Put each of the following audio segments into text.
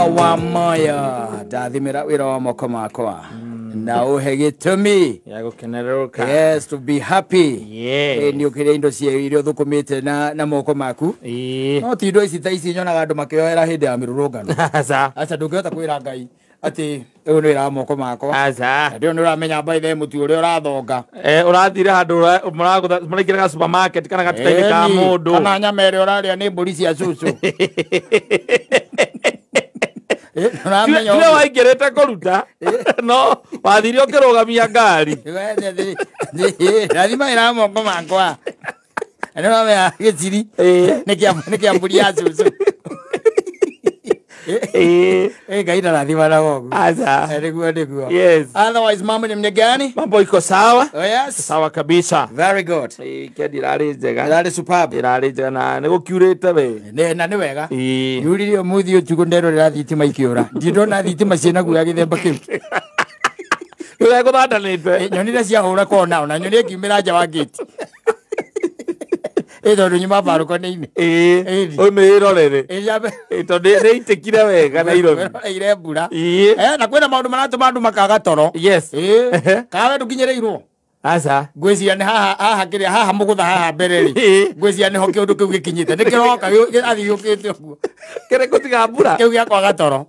wa moyo ndathimira wira wa moko makwa na uhe gitumi ya gukeneruka yes to be happy yes ni ukire indo cia irio thukumite na moko maku no ti indo ici ta ici nyonaga andu makioera hindi ya mirurungano acha ndungihota kwira Ngai ati uyu ni wira wa moko makwa acha ndio ni uramenya baithe muti uria urathonga urathire handu muraingiraga supermarket kana gatuka-ini ka mundu kana nyama iria uraria ni mburi cia cucu Tule waingirite kuruta no wathire ukirugamia ngari rathima ira moko makwa eno wame giciri ni kia mburi ya cucu Ngai rathima na gogu acha niguo yes otherwise mambo ni mgani mambo iko sawa oh yes sawa kabisa very good kendi irari njega irari superb irari njega na nigukiurite we na ni wega yuririo muthi utugo ndero rira thitima ikiura ndindona thitima ciena guya githemba kiu Wewe guthandanite nyonire cia hura kona ona nyonire kimira nja wa gate ndo nyuma baruko nini o meirorere ito ne itekire wega na iro ire mbura na kwena maundu maratuma andu makaga toro yes kawe ndukinyereirwo acha ngwiciria ni haha kiria haha mugutha haha mbere ri ngwiciria ni ho kiundu kiu gikinyite ni kiroka athiukite uguo kire gutiga mbura kiu gia kwaga toro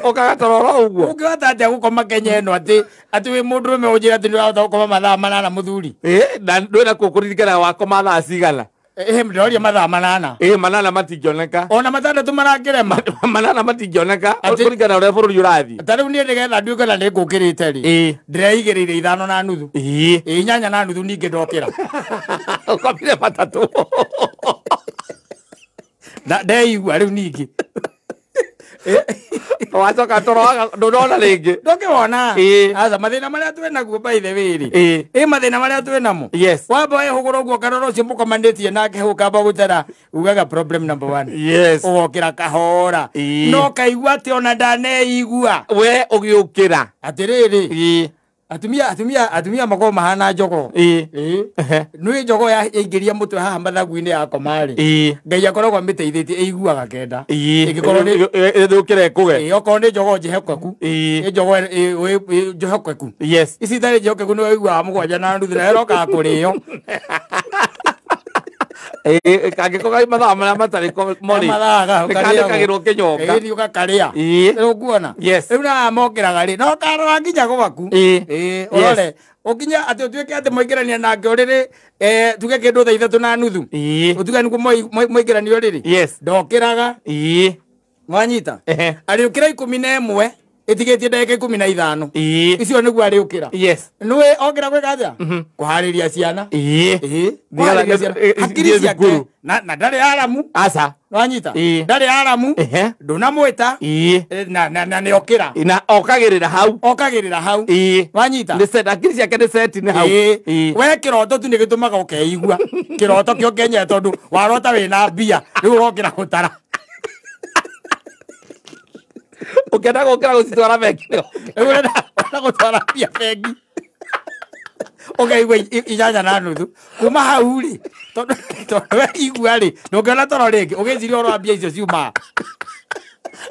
ukagatoro uguo ukihota atia gukoma Kenya ino ati wi mundu rume unjira ati ndirahota gukoma mathaa manana muthuri na ndwina kukuririkana wakoma thaa cigana ndoria mathaa manana manana matingioneka ona matandatu marakirema manana matingioneka kuringana uria bururi urathi tariu nie ndigetha nduike na ningukirite ri ndireigirire 5.5 8.5 ningi ndokira ukomire matatu ndeigua riu ningi wacoka toroaga ndurona ringi ndukibona aca mathina maria twenaguo by the way ri mathina maria twenamo yes wamba ihugura uguo karora ucio mukomanditie nake hau kamba gutera ugaga problem number 1 yes ugokira kahora no kaigua ati ona ndaneigua we ugiukira atiriri atumia mako mahana jogo nui jogo ya ingiria mutwe haha mathagu-ini ya komari Ngai akoragwo miteithitie iguaga kenda igikorwo ni thukire kuge okorwo ni jogo njehokeku jogo njehokeku yes ici tari njehokeku ni waiguaga mugwanja na nuthu na erokaga kurio kangikoga mathaa maria matari mori kandikagirwo kinyonga ni ukakaria uguona riu na mokiraga ri no karora nginya gwaku orore ukinya ati utuike ati moigirania nake uriri tuge kindu thaa 3:30 utuge niguo moigirania uriri ndokiraga wanyita ari ukira 11 itigetie ndagika 15 icio niguo ari ukira nui okira gwika atia kuhariria ciana hakiri ciake na ndari aramu aca wanyita ndari aramu ndunamwita na ni okira na okagirira hau wanyita ni set akiri ciake ni set ni hau we kiroto tu ni gitumaga ukeigua kiroto kio Kenya tondu warota wina mbia riu urokira gutara ukenda gukira gucitwara bengi urenda gutwara mbia bengi ukaigua 8.5 kuma hau ri tondu igua ri ndungena toro ringi ugiciria oro mbia icio ciuma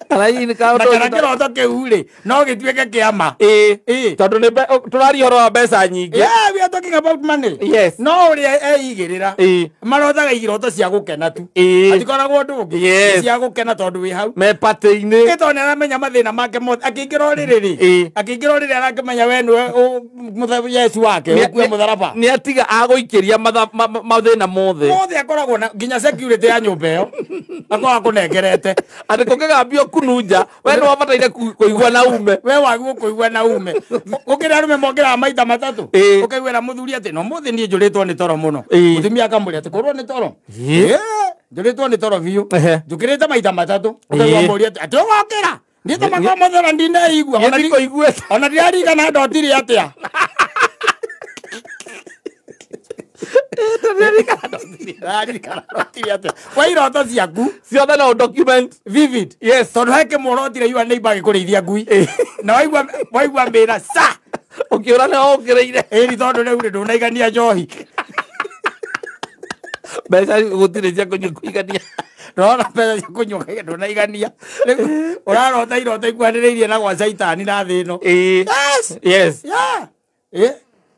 kana kiroto kiu ri no gituike kiama tondu turari horo wa mbeca nyingi we are talking about money no uri eigirira marotaga igiroto cia gukena tu atikoragwo ndungi cia gukena tondu wi hau me pate-ini gitone aramenya mathina make mothe akingira uriri arakimenya we niwe muthabu Yesu wake ukue mutharaba ni atiga aguikiria mathina mothe akoragwo na nginya security ya nyumba iyo akoragwo kunengerete ati kungigambio kununja we no wabataire kuigua na ume we waguo kuigua na ume ukira arume mongera maita matatu ukaigwira muthuri ati no muthi nie njuritwo ni toro muno mutumia akamuri ati korwo ni toro njuritwo ni toro biu njukirite maita matatu ukaigwa muri ati ugokira ndito makomothera ndinaigua ona ndiarigana ndotiri atia wairoto ciaku ciothe no document vivid tondu heke morotire yua neighbor agikũrĩithia ngui na waigua mbĩra sa ũkĩũra nĩ ũkĩrĩire ĩni tondu rĩu ndũnaigania njohi mbeca gũtirĩ cia kũigania ndona mbeca cia kũnyuka kĩndũ na igania ũrarota irota ikwanĩrĩirie na gwa caitani na thĩ ĩno. Yes.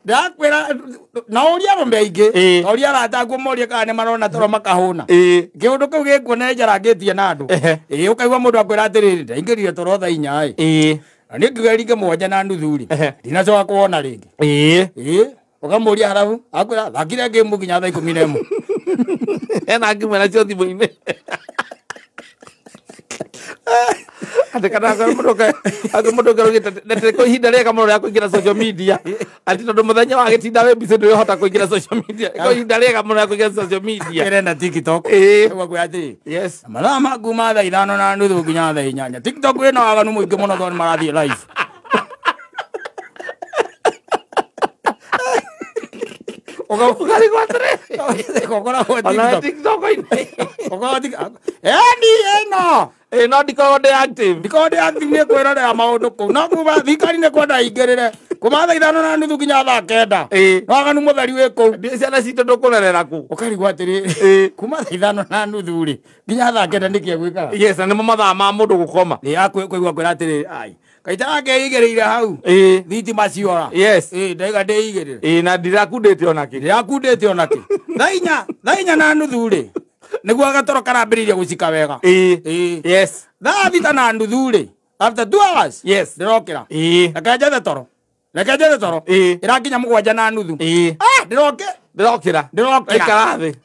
ndakwĩra na ũria arũme aingĩ ũria arataguo morie kana nĩ marona toro makahũna kĩũndũ kĩu gĩkuonere njarangĩtie na andũ ũkaigua mũndũ akwĩra atĩrĩrĩ ndaingĩrire toro thaa 4 na nĩ ngiuga ringe 7:30 ndinacoka kuona rĩngĩ ũkamũria harabu akwĩra thakire ngĩmu nginya thaa 11 ena ngĩmwĩra cio thimũ-inĩ ati kana mũndũ ngarugĩte kwa ihinda rĩega mũno rĩa kũingĩra social media ati tondũ mũthenya wa gĩtinda wĩ busy ndũrĩhota kũingĩra social media kwa ihinda rĩega mũno rĩa kũingĩra social media ĩrenda TikTok ũgakũya atĩ yes mathaa maku ma thaa 5:30 nginya thaa 8 TikTok ĩno waganu mũingĩ mũno tondũ marathiĩ live ũgari gwatere ona TikTok-inĩ ĩno no ndikoragwo ndĩ active nĩ kwĩrorera maũndũ kũu no kuga thirikari nĩ kwenda ingĩrĩre kuma thaa 5:30 nginya thaa 9 no waganu mũtheri wĩ kũu ciana citũ ndũkũrerera kũ ũkarigwo atĩrĩ kuma thaa 5:30 rĩ nginya thaa 9 nĩkĩ gwĩkaga yes na nĩmo mathaa ma mũndũ gũkoma kũigua kwĩra atĩrĩ ai kaitara keigĩrĩire hau thitima ciora yes ndaiga ndĩigĩrĩre na ndirakundĩte onakĩ thaa 4:30 rĩ nĩguo gatoro karambĩrĩirie gũcika wega yes thaa 6:30 rĩ after 2 hours yes ndĩrokĩra reke njethe toro ĩrakinya 7:30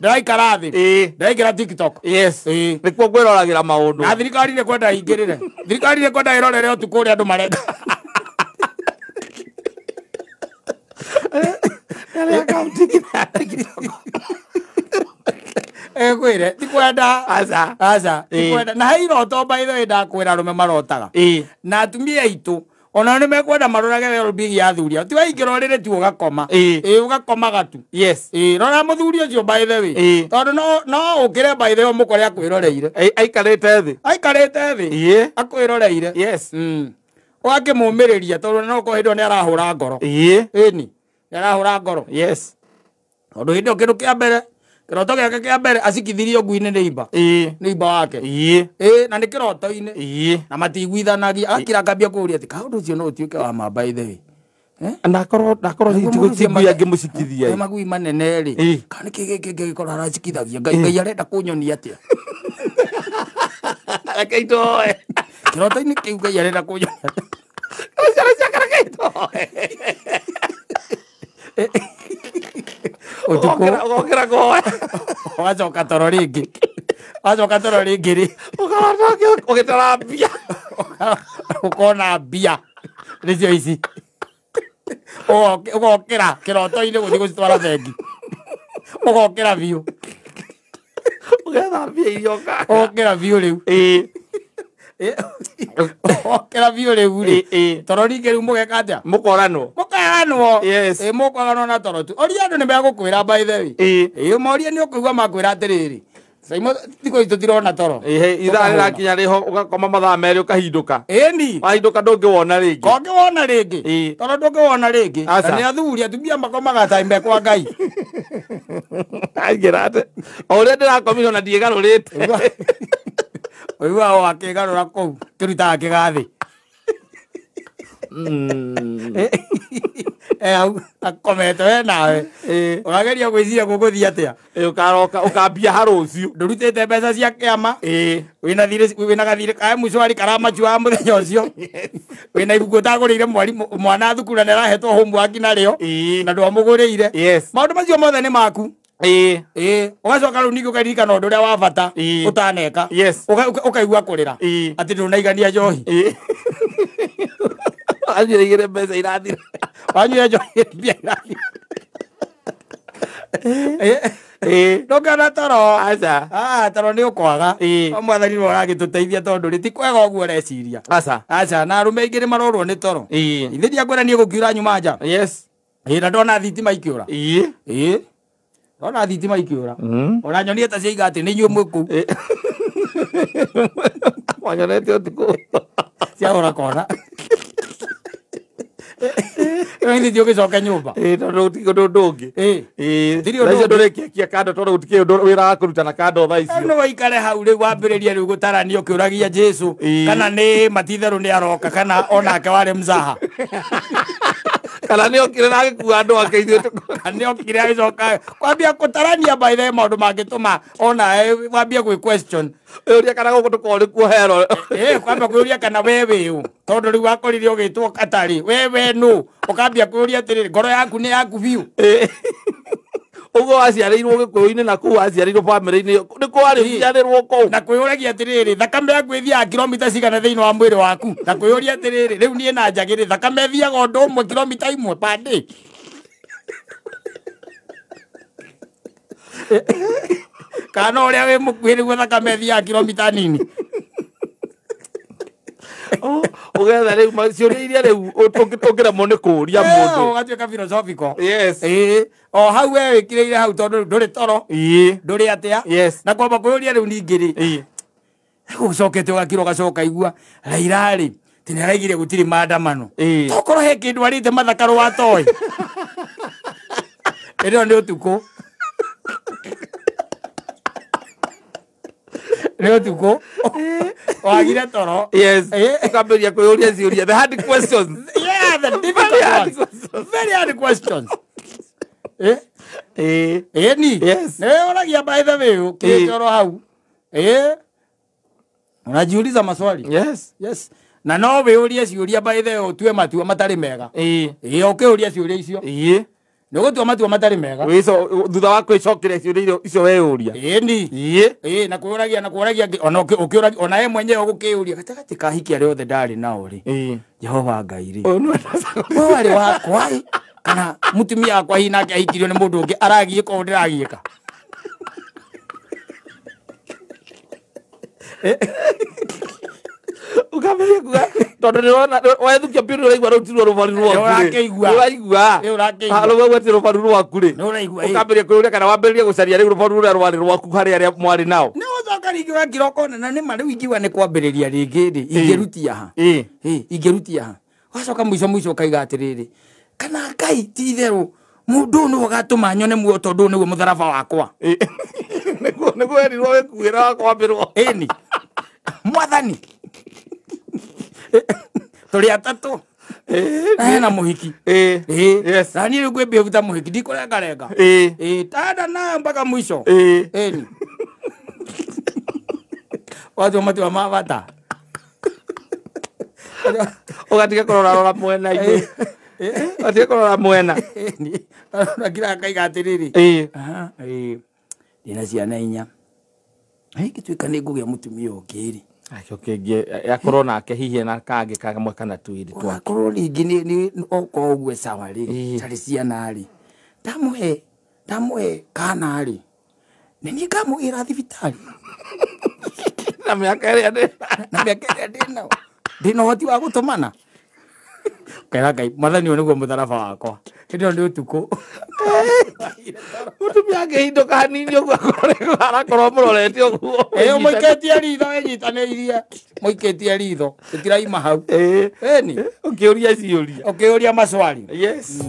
ndĩraikara thĩ ndĩraingĩra TikTok yes nĩkuo ngwĩroragĩra maũndũ na thirikari nĩ kwenda ingĩrĩre thirikari nĩ kwenda ĩrorere ũtukũ ũrĩa andũ mareka kwĩre tikwenda aca tikwenda na he iroto by the way ndakwĩra arũme marotaga na atumia aitũ ona nĩ mekwenda marorage well-being ya athuri ti waingĩra ũrĩrĩ tu ũgakoma ũgakomaga tu yes rora mũthuri ũcio by the way tondũ no ũkĩre by the way mũkore akwĩroreire aikarĩte thĩ akwĩroreire yes ũgakĩmũmĩrĩria tondũ no kũhĩndwo nĩ arahũra ngoro ĩni nĩ arahũra ngoro yes tondũ hĩndĩ ĩyo kĩndũ kĩa mbere kĩroto gĩake kĩa mbere acikithirio ngui-inĩ nĩ imba wake na nĩ kĩroto-inĩ na matiguithanagia agakira akambia kũũria atĩ kaũndũ ũcio no ũtuĩke wa ma by the way ndakorwo ngui angĩmũcikithia magui manene rĩ kana nĩ kĩĩ gĩkorwo aracikithagia ngai arenda kũnyonia atĩa reke itoe kĩroto-inĩ kĩu ngai arenda kũnyonia ũgokĩra koe ũgacoka toro rĩngĩ rĩ ũgĩtara mbia ũkona mbia nĩcio ici ũgokĩra kĩroto-inĩ gũthiĩ gũcitwara bengi ũgokĩra biũ ũgetha mbia iria ũgokĩra biũ rĩu okera biũ rĩu rĩ toro ningĩ rĩu mũgeka atĩa mũkoranwo mũkoranwo na toro tu oria andũ nĩ megũkwĩra by the way morie nĩ ũkũigua makwĩra atĩrĩrĩ Saimo thikũ ici tũtirona toro ithaa rĩrakinya rĩho ũgakoma mathaa merĩ ũkahindũka ĩni wahindũka ndũngĩwona rĩngĩ toro ndũngĩwona rĩngĩ na nĩ athuri atumia makomaga taimbe kwa ngai aingĩra atĩ o ũrĩa ndĩrakomire ona ndiĩgarũrĩte ũigua o akĩgarũra kũu kĩrutaga kĩgathĩ akomete we nawe ũrageria gwĩciria gũgũthiĩ atĩa ũkaroka ũkambia ha rũciũ ndũrutĩte mbeca cia kĩama wĩna gathirĩ ka mũcwari karamacuaga mũthenya ũcio wĩna ibuku ũtagũrĩire mwana thukuru na nĩarahetwo homework narĩo na ndwamũgũrĩire maũndũ macio mothe nĩ maku ũgacoka rĩu ningĩ ũkaririkana ũndũ ũrĩa wa bata ũtaneka ũkaigua kũrĩra atĩ ndũnaigania njohi wanyuire mbeca irathira wanyuire njohi mbia irathira ndũkana toro toro nĩ ũkwaga mwathani nĩ ũragĩtũteithia tondũ rĩ ti kwega ũguo ũreciria aca na arũme aingĩ nĩ marorwo nĩ toro ithe ndiakwĩrania gũkiura nyuma nja na ndona thitima ikĩũra ndona thitima ikĩũra ona nyonie ta ciaiga atĩ nĩ inyuĩ mwĩ kũu wanyonete ũtukũ ciahũra kona Wewe ndio ukicoka nyumba. Tondu utiko ndungi. Ndio ndio ndorekia kando tondu utike wira wa kurutana kando thaa icio. No waikare hau riu wambiriria riu gutarania ukiuragia Jesu kana ni matitharu ni aroka kana onake wari mzaha. Kana ni okire na gikuua andu ake ithuĩ Ni okire agicoka kwambia gutarania by the maundu mangituma ona wambia gwi question uria kana guku tukori kuohero kwamba kwiuria kana wewe u tondu riu wakorire ugitwo katari wewe nu ukambia kwiuria atiriri ngoro yaku ni yaku biu ugo waciarĩirwo gĩkũyũ-inĩ na kũu waciarĩirwo bamĩrĩ-inĩ nĩ kwarĩ ũciarĩrwo kũu na kwĩyũragia atĩrĩrĩ thakame yaku ĩthiaga kilomita cigana thĩinĩ wa mwĩrĩ waku na kwĩyũria atĩrĩrĩ rĩu niĩ na njagĩrĩ thakame ĩthiaga ũndũ ũmwe kilomita imwe per day kana ũrĩa wĩ mũkuhĩ nĩguo thakame ĩthiaga kilomita nini ugetha rĩu ciũria iria rĩu ũngĩremwo nĩ kũũria mũndũ ũgatuĩka philosophical yes o hau we wĩkĩrĩire hau tondũ ndũrĩ toro ndũrĩ atĩa na kwamba kwĩyũria rĩu ningĩ rĩ ũcokete ũgakira ũgacoka igua Raila rĩ tĩ nĩaraigire gũtirĩ maandamano tokorwo he kĩndũ arĩte mathakaro wa toĩ ĩno nĩ ũtukũ nĩ ũtukũ wagire toro ũkambĩria kwĩyũria ciũria the hard questions the difficult ones very hard questions ni nĩũragia by the way kĩtoro hau unajiuliza maswali yes na no wĩyũrie ciũria by the way ũtue matua matarĩ mega ũkĩũria ciũria icio nĩ gũtua matua matarĩ mega thutha wa kwĩcokeria ciũria icio weyũria na kwĩyũragia ona ũkĩũragia ona ye mwenyewe ũgũkĩũria gatagatĩ ka hiki arĩa othe ndarĩ nao rĩ Jehova Ngai rĩ we warĩ wakwa kana mũtumia wakwa hihi nake ahikirio nĩ mũndũ ũngĩ aragiĩka ũũ ndĩragiĩka ukamenya kuga tondu nirona wethukia piro uraigua rutirwo rubaru rwaku uraigua ati rubaru rwaku ri ukamenya kwĩyũria kana wambĩrĩrie gũcaria rĩu rubaru rũrĩa rwarĩ rwaku harĩ arĩa mwarĩ nao nĩ ũcoka rĩngĩ ũgakĩroka na nĩ ma rĩu ingiuga nĩ kwambĩrĩria rĩngĩ rĩ ingĩrutia ha ingĩrutia ha wacoka mũico ũkaiga atĩrĩrĩ kana Ngai ti itherũ mũndũ ũyũ nĩwe ũgatũma nyone muoyo tondũ ũyũ nĩguo mũtharaba wakwa nĩguo erirwo wĩkuĩra wa kwambĩrwo ĩni mwathani tũrĩ atatũ na mũhiki na niĩ rĩu ngwĩmbia ta mũhiki ndikũrengarenga tada nayo mpaka mwisho ĩni watua matua ma bata ũgatiga kũrora mwena-inĩ ũgatiga kũrora mwena nakira akaiga atĩrĩrĩ ndĩna ciana 4 gĩtuĩka nĩ ngũgĩa mũtumia ũngĩ kĩngĩ akorwo nake hihi na kangĩ kamwe kana twĩrĩ twake akorwo rĩngĩ nĩ okorwo ũguo sawa rĩ tarĩ ciana rĩ ndamũhe kana rĩ nĩ niĩ ngamũgĩra thibitarĩ na mĩaka ĩrĩa ndĩnayo ndĩna ũhoti wa gũtũmana kaira Ngai mwathani ũyũ nĩguo mũtharaba wakwa hĩndĩ ĩyo nĩ ũtukũ mũtumia angĩhindũka hanini ũguo arakorwo mũrorete ũguo mũikĩtie ritho wĩnyitanĩirie mũikĩtie ritho tũtiraima hau ũkĩũria ciũria ũkĩũria macwari yes